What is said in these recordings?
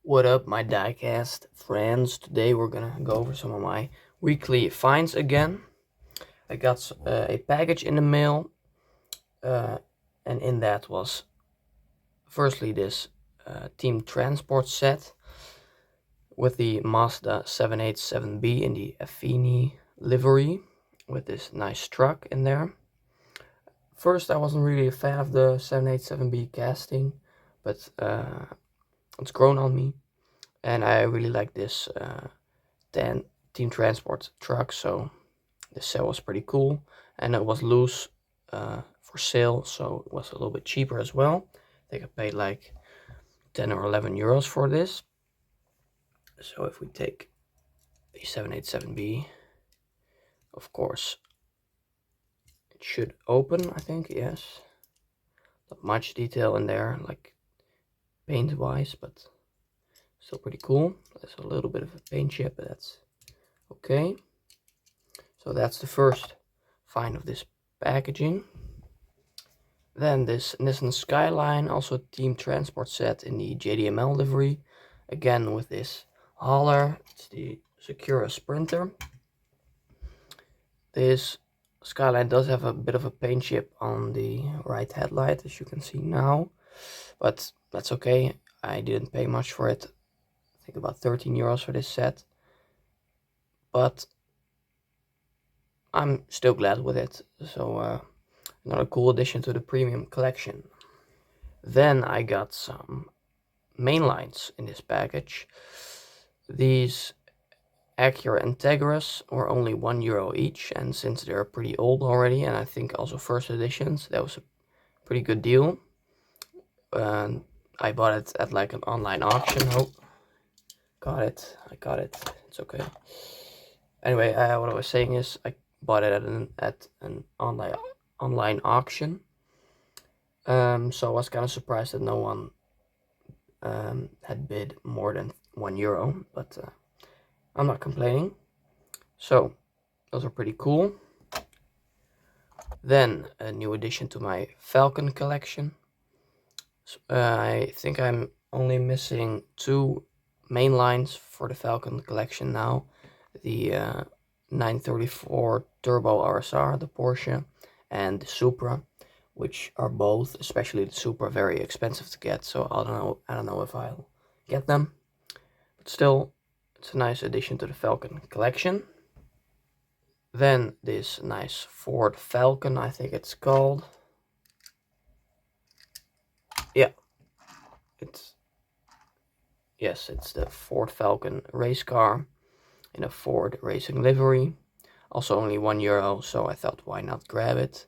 What up, my diecast friends? Today we're gonna go over some of my weekly finds again. I got a package in the mail, and in that was firstly this team transport set with the Mazda 787B in the Affini livery with this nice truck in there. First, I wasn't really a fan of the 787B casting, but it's grown on me. And I really like this team transport truck, so this set was pretty cool. And it was loose for sale, so it was a little bit cheaper as well. I think I paid like 10 or 11 euros for this. So if we take the 787B, of course, it should open, I think, yes. Not much detail in there, like paint-wise, but still pretty cool. There's a little bit of a paint chip, but that's okay. So that's the first find of this packaging. Then this Nissan Skyline, also team transport set in the JDML livery. Again with this hauler, it's the Acura Sprinter. This Skyline does have a bit of a paint chip on the right headlight, as you can see now. But that's okay, I didn't pay much for it. I think about 13 euros for this set. But I'm still glad with it, so another cool addition to the premium collection. Then I got some mainlines in this package. These Acura Integras were only €1 each, and since they're pretty old already, and I think also first editions, that was a pretty good deal. I bought it at like an online auction. Oh, I got it, it's okay. Anyway, what I was saying is I bought it at an online auction. So I was kind of surprised that no one had bid more than €1, but I'm not complaining. So those are pretty cool. Then a new addition to my Falcon collection. I think I'm only missing two main lines for the Falcon collection now. The 934 Turbo RSR, the Porsche, and the Supra, which are both, especially the Supra, very expensive to get. So I don't know if I'll get them, but still, it's a nice addition to the Falcon collection. Then this nice Ford Falcon, I think it's called. Yeah, it's the Ford Falcon race car in a Ford racing livery. Also only €1, so I thought why not grab it.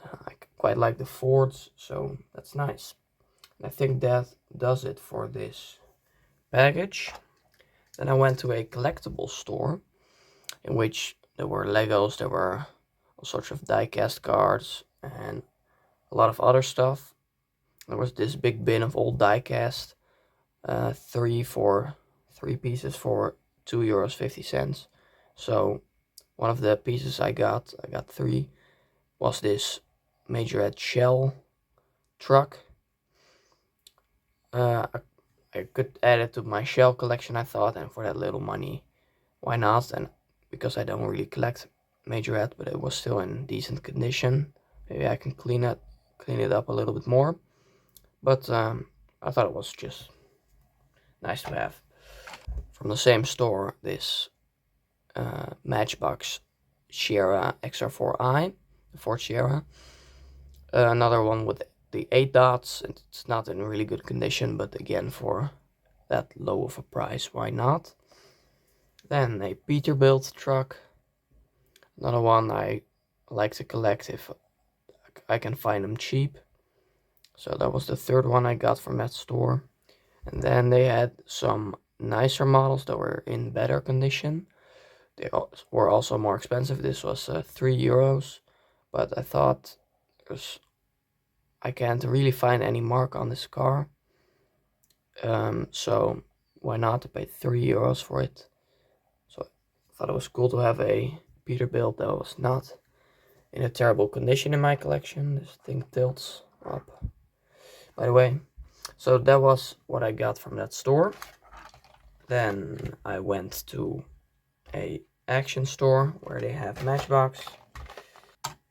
I quite like the Fords, so that's nice. And I think that does it for this package. Then I went to a collectible store in which there were Legos, there were all sorts of die-cast cards, and a lot of other stuff. There was this big bin of old die-cast, three pieces for €2.50. So one of the pieces I got three, was this Majorette shell truck. I could add it to my shell collection, I thought, and for that little money, why not? And because I don't really collect Majorette, but it was still in decent condition, maybe I can clean it up a little bit more. But I thought it was just nice to have. From the same store, this Matchbox Sharra XR4i, the Ford Sierra. Another one with the 8 dots. It's not in really good condition, but again, for that low of a price, why not? Then a Peterbilt truck. Another one I like to collect if I can find them cheap. So that was the third one I got from that store. And then they had some nicer models that were in better condition. They were also more expensive. This was €3, but I thought I can't really find any mark on this car. So why not? I paid €3 for it. So I thought it was cool to have a Peterbilt that was not in a terrible condition in my collection. This thing tilts up, by the way. So that was what I got from that store. Then I went to a Action store where they have Matchbox.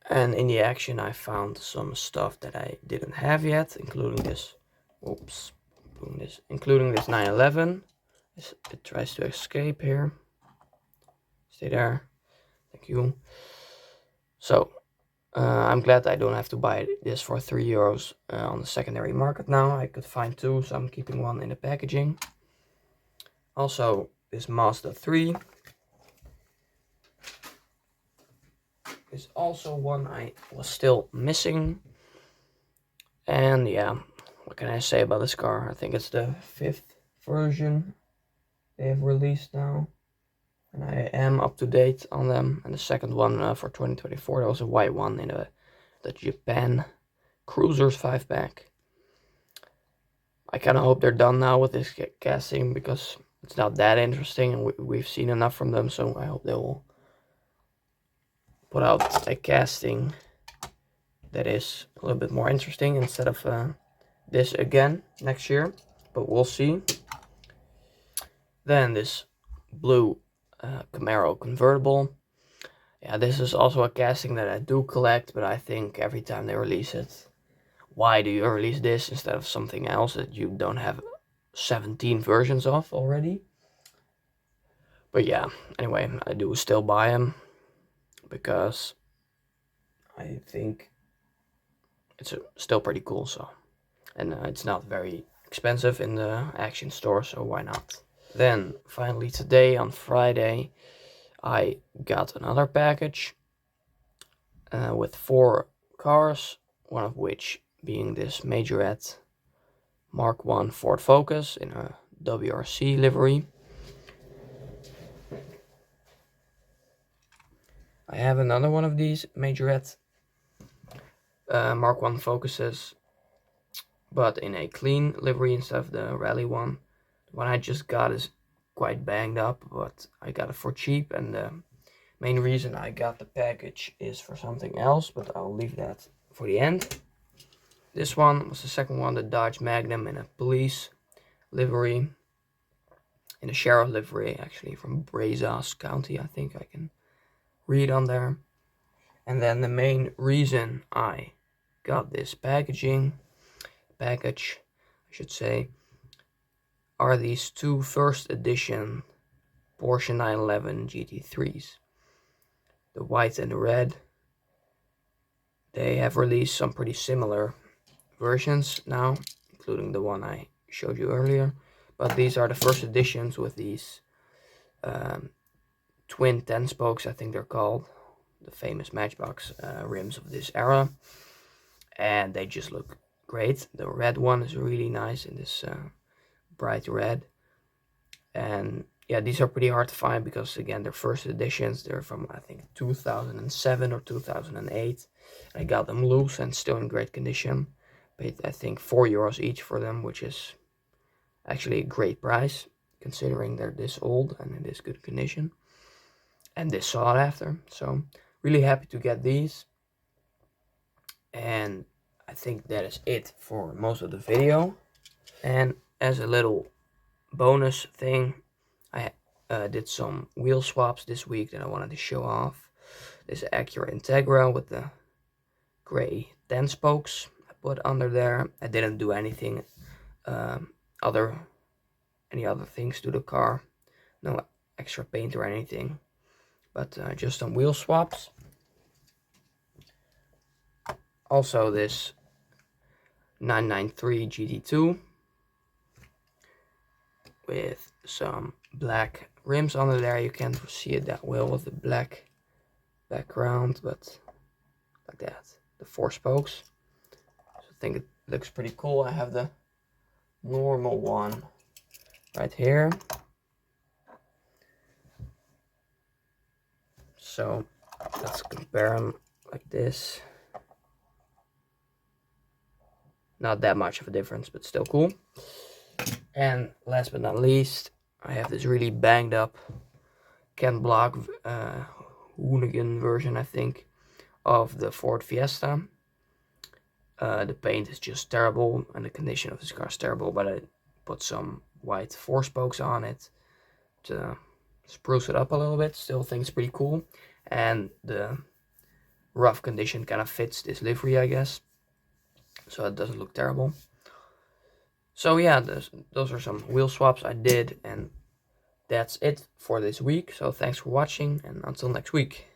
And in the Action I found some stuff that I didn't have yet, including this, including this 911. It tries to escape here. Stay there. Thank you. So, I'm glad I don't have to buy this for €3 on the secondary market now. I could find two, so I'm keeping one in the packaging. Also, this Mazda 3 is also one I was still missing. And yeah, what can I say about this car? I think it's the 5th version they have released now. And I am up to date on them. And the second one for 2024, there was a white one in the Japan Cruisers 5-pack. I kind of hope they're done now with this casting, because it's not that interesting and we've seen enough from them. So I hope they will put out a casting that is a little bit more interesting instead of this again next year. But we'll see. Then this blue Camaro Convertible. Yeah, this is also a casting that I do collect, but I think every time they release it, why do you release this instead of something else that you don't have 17 versions of already? But yeah, anyway, I do still buy them because I think it's still pretty cool. So, and it's not very expensive in the Action store, so why not? Then finally today on Friday, I got another package with 4 cars, one of which being this Majorette Mark I Ford Focus in a WRC livery. I have another one of these Majorette Mark I Focuses, but in a clean livery instead of the rally one. The one I just got is quite banged up, but I got it for cheap, and the main reason I got the package is for something else, but I'll leave that for the end. This one was the second one, the Dodge Magnum in a police livery, in a sheriff livery, actually from Brazos County, I think I can read on there. And then the main reason I got this package, I should say, are these 2 first edition Porsche 911 GT3s, the white and the red. They have released some pretty similar versions now, including the one I showed you earlier, but these are the first editions with these twin 10 spokes, I think they're called, the famous Matchbox rims of this era, and they just look great. The red one is really nice in this bright red, and yeah, these are pretty hard to find because again they're first editions. They're from I think 2007 or 2008. I got them loose and still in great condition. Paid I think €4 each for them, which is actually a great price considering they're this old and in this good condition and this sought after. So really happy to get these, and I think that is it for most of the video. And as a little bonus thing, I did some wheel swaps this week that I wanted to show off. This Acura Integra with the gray 10 spokes I put under there. I didn't do anything any other things to the car, no extra paint or anything, but just some wheel swaps. Also this 993 GT2 with some black rims under there. You can't see it that well with the black background, but like that, the 4 spokes. So I think it looks pretty cool. I have the normal one right here. So let's compare them like this. Not that much of a difference, but still cool. And last but not least, I have this really banged up Ken Block Hoonigan version, I think, of the Ford Fiesta. The paint is just terrible and the condition of this car is terrible, but I put some white 4-spokes on it to spruce it up a little bit. Still think it's pretty cool, and the rough condition kind of fits this livery, I guess, so it doesn't look terrible. So yeah, those are some wheel swaps I did, and that's it for this week. So thanks for watching, and until next week.